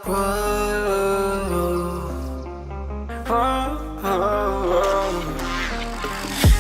Whoa, whoa, whoa.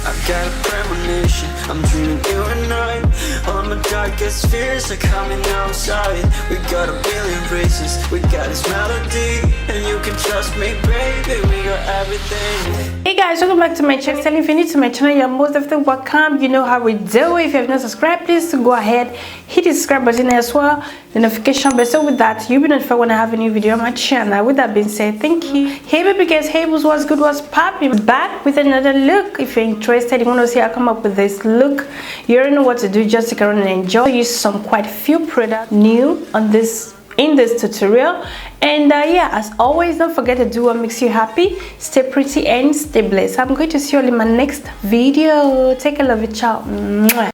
I got a premonition, I'm dreaming you and I. All my darkest fears are coming outside. We got a billion races, we got this melody. And you can trust me, baby, we got everything. Hey guys, welcome back to my channel. Selin. If you're new to my channel, you're most definitely welcome. You know how we do. If you have not subscribed, please go ahead, hit the subscribe button as well, the notification bell. So with that, you'll be notified when I have a new video on my channel. With that being said, thank you. Hey baby girls, hey boos, what's good, what's popping? Back with another look. If you're interested, you want to see how I come up with this look, you already know what to do. Just stick around and enjoy. Use some quite few products new on this in this tutorial. And yeah, as always, don't forget to do what makes you happy. Stay pretty and stay blessed. I'm going to see you all in my next video. Take care, love you, ciao. Mwah.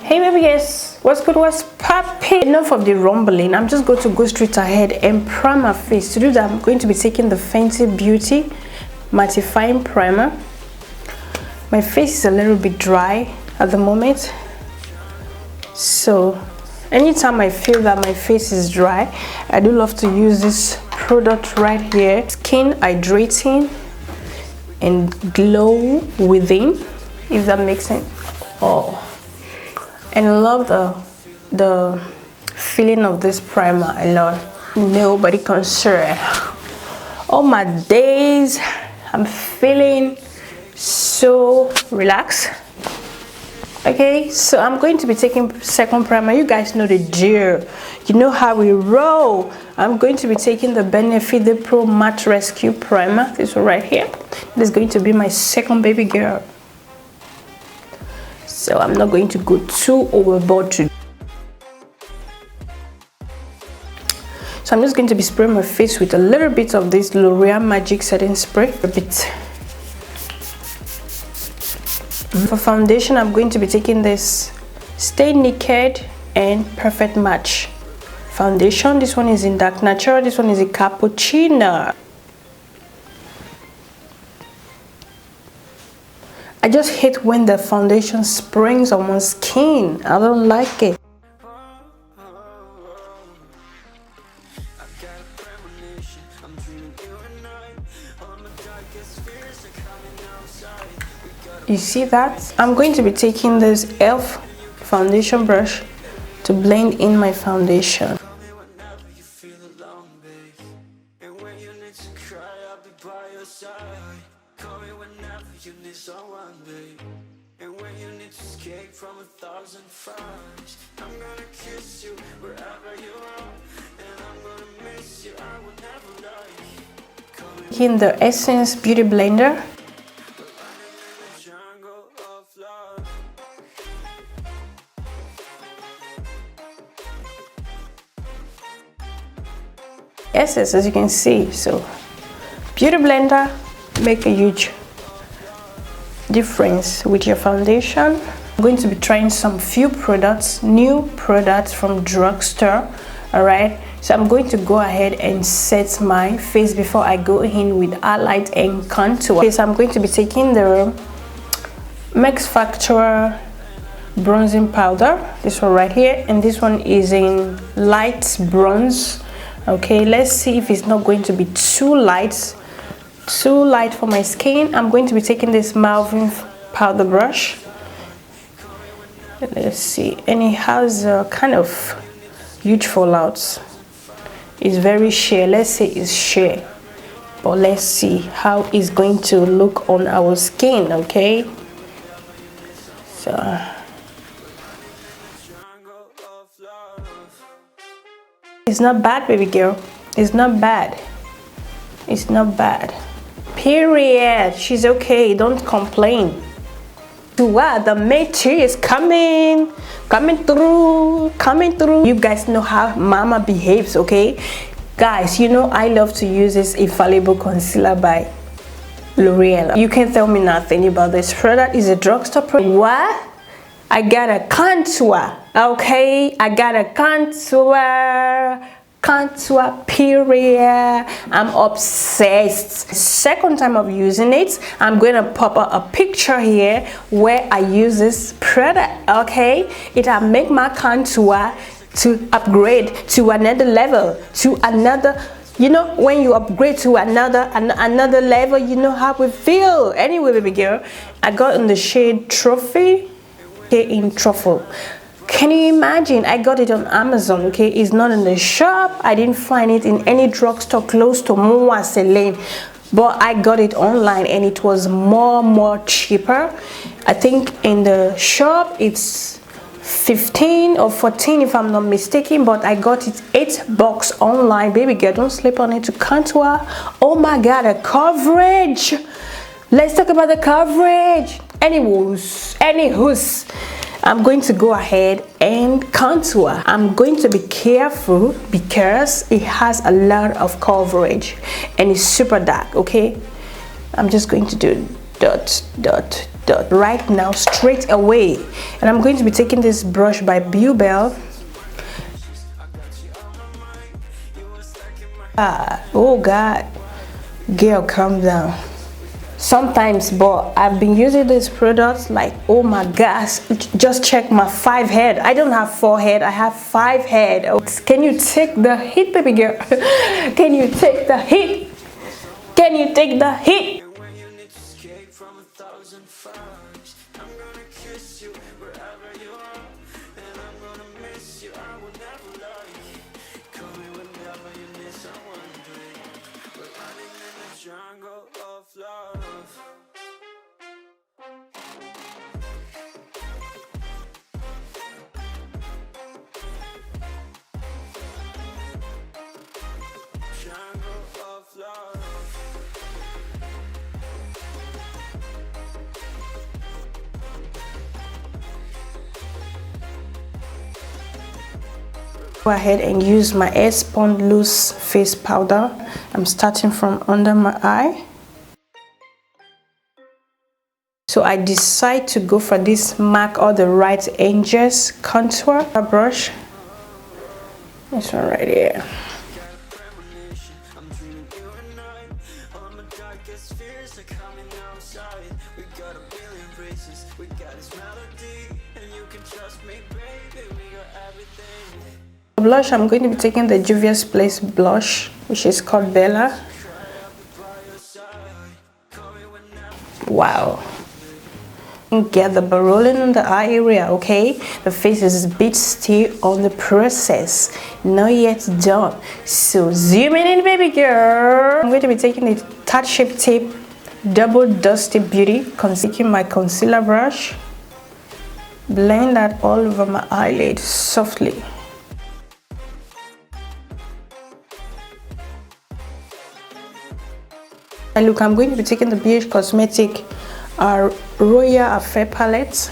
Hey baby guys, what's good, what's popping? Enough of the rumbling. I'm just going to go straight ahead and prime my face. To do that, I'm going to be taking the Fenty Beauty mattifying primer. My face is a little bit dry at the moment, so anytime I feel that my face is dry, I do love to use this product right here. Skin hydrating and glow within, if that makes sense. Oh, and I love the feeling of this primer. I love. Nobody concerned. All my days, I'm feeling so relaxed. Okay, so I'm going to be taking second primer. You guys know the drill, you know how we roll. I'm going to be taking the Benefit the Pro Matte Rescue Primer, this one right here. This is going to be my second baby girl, so I'm not going to go too overboard today. So I'm just going to be spraying my face with a little bit of this Lóréal Magic Setting Spray. A bit. For foundation, I'm going to be taking this Stay Naked and Perfect Match foundation. This one is in Dark Natural, this one is a Cappuccino. I just hate when the foundation springs on my skin. I don't like it. You see that? I'm going to be taking this e.l.f. foundation brush to blend in my foundation. In the Essence Beauty Blender. Essence, as you can see, so Beauty Blender make a huge difference with your foundation. I'm going to be trying some few products, new products from drugstore. All right, so I'm going to go ahead and set my face before I go in with highlight and contour. Okay, so I'm going to be taking the Max Factor bronzing powder, this one right here, and this one is in light bronze. Okay, let's see if it's not going to be too light for my skin. I'm going to be taking this Malvin powder brush. Let's see, and it has a kind of huge fallouts. It's very sheer. Let's say it's sheer, but let's see how it's going to look on our skin. Okay, so it's not bad, baby girl. It's not bad. It's not bad. Period. She's okay. Don't complain. Wow, the matey is coming through. You guys know how mama behaves, okay? Guys, you know I love to use this infallible concealer by Lóréal. You can't tell me nothing about this product. It's a drugstore product. What? I got a contour, okay? I got a contour contour period. I'm obsessed. Second time of using it. I'm going to pop a picture here where I use this product. Okay, it'll make my contour to upgrade to another level, to another, you know, when you upgrade to another level, you know how we feel. Anyway, baby girl, I got in the shade truffle, okay, in truffle. Can you imagine? I got it on Amazon, okay? It's not in the shop. I didn't find it in any drugstore close to Selin, but I got it online and it was more cheaper. I think in the shop it's 15 or 14 if I'm not mistaken, but I got it $8 online. Baby girl, don't sleep on it. To contour, oh my god, the coverage. Let's talk about the coverage. Anywho's, I'm going to go ahead and contour. I'm going to be careful because it has a lot of coverage and it's super dark. Okay, I'm just going to do dot right now, straight away. And I'm going to be taking this brush by Beautyartist. Oh god, girl, calm down. Sometimes, but I've been using these products like, oh my gosh, just check my 5 head. I don't have 4 head, I have 5 head. Can you take the hit, baby girl? Can you take the hit? Can you take the hit? Go ahead and use my Airspun loose face powder. I'm starting from under my eye. So I decide to go for this mark all the right edges contour brush. This one right here. Blush, I'm going to be taking the Juvia's Place blush, which is called Bella. Wow. Get the ball rolling on the eye area, okay? The face is a bit still on the process, not yet done. So zoom in, baby girl. I'm going to be taking the Tarte Shape Tape Double Dusty Beauty, taking my concealer brush, blend that all over my eyelid softly. And look, I'm going to be taking the BH Cosmetic Royal Affair palette,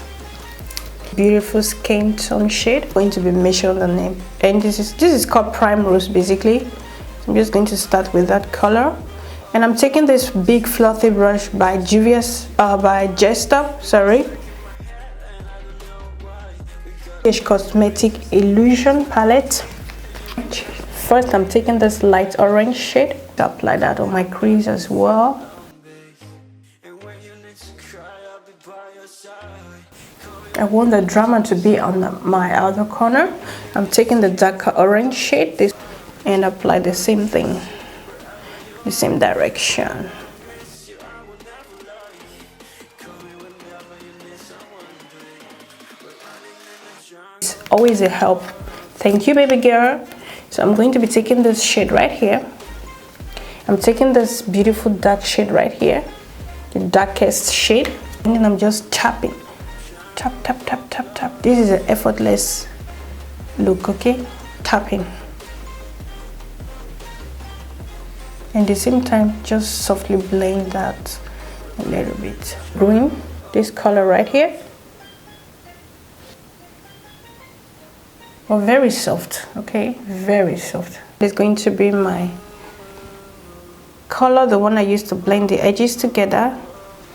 beautiful skin tone shade. I'm going to be measuring the name, and this is called Prime Rose basically. So I'm just going to start with that color, and I'm taking this big fluffy brush by BH Cosmetic Illusion palette. First, I'm taking this light orange shade to apply that on my crease as well. I want the drama to be on my outer corner. I'm taking the darker orange shade and apply the same thing, the same direction. It's always a help. Thank you, baby girl. So I'm going to be taking this shade right here. I'm taking this beautiful dark shade right here, the darkest shade, and then I'm just tapping. Tap, tap, tap, tap, tap. This is an effortless look, okay? Tapping. And at the same time, just softly blend that a little bit. Green, this color right here. Oh, very soft, okay? Very soft. It's going to be my color, the one I used to blend the edges together.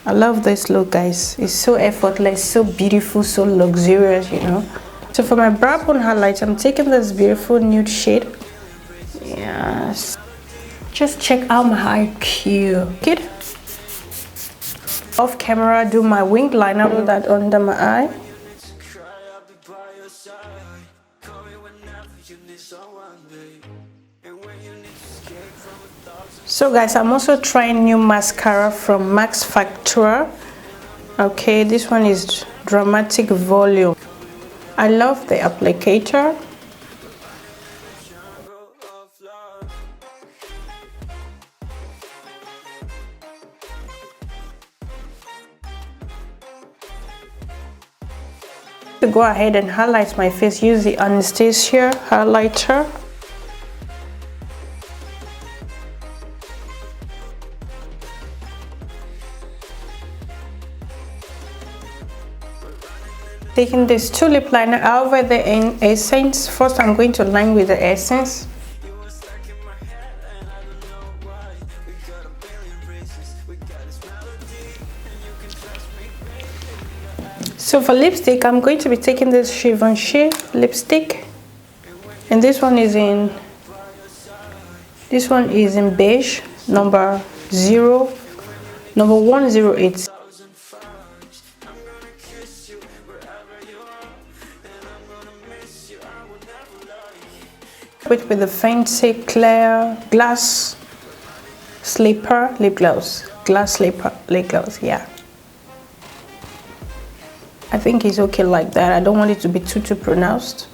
I love this look, guys. It's so effortless, so beautiful, so luxurious, you know. So for my brow bone highlight, I'm taking this beautiful nude shade yes. Just check out my eye cute. Kid. Off camera, do my wing liner, put that under my eye. So guys, I'm also trying new mascara from Max Factor. Okay, this one is Dramatic Volume. I love the applicator. To go ahead and highlight my face, use the Anastasia highlighter. Taking this two lip liner over the essence. First, I'm going to line with the essence. So for lipstick, I'm going to be taking this Givanchy lipstick, and this one is in beige, number 108. With the fancy clear glass slipper lip gloss, yeah. I think it's okay like that. I don't want it to be too pronounced.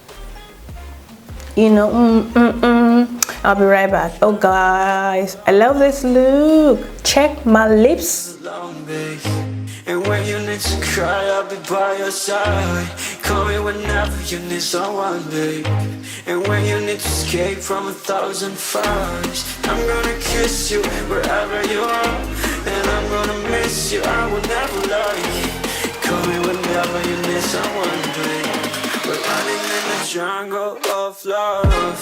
You know, I'll be right back. Oh guys, I love this look. Check my lips. And when you need to cry, I'll be by your side. Call me whenever you need someone, babe. And when you need to escape from 1,000 fires, I'm gonna kiss you wherever you are. And I'm gonna miss you, I will never lie. Call me whenever you need someone, babe. We're running in the jungle of love.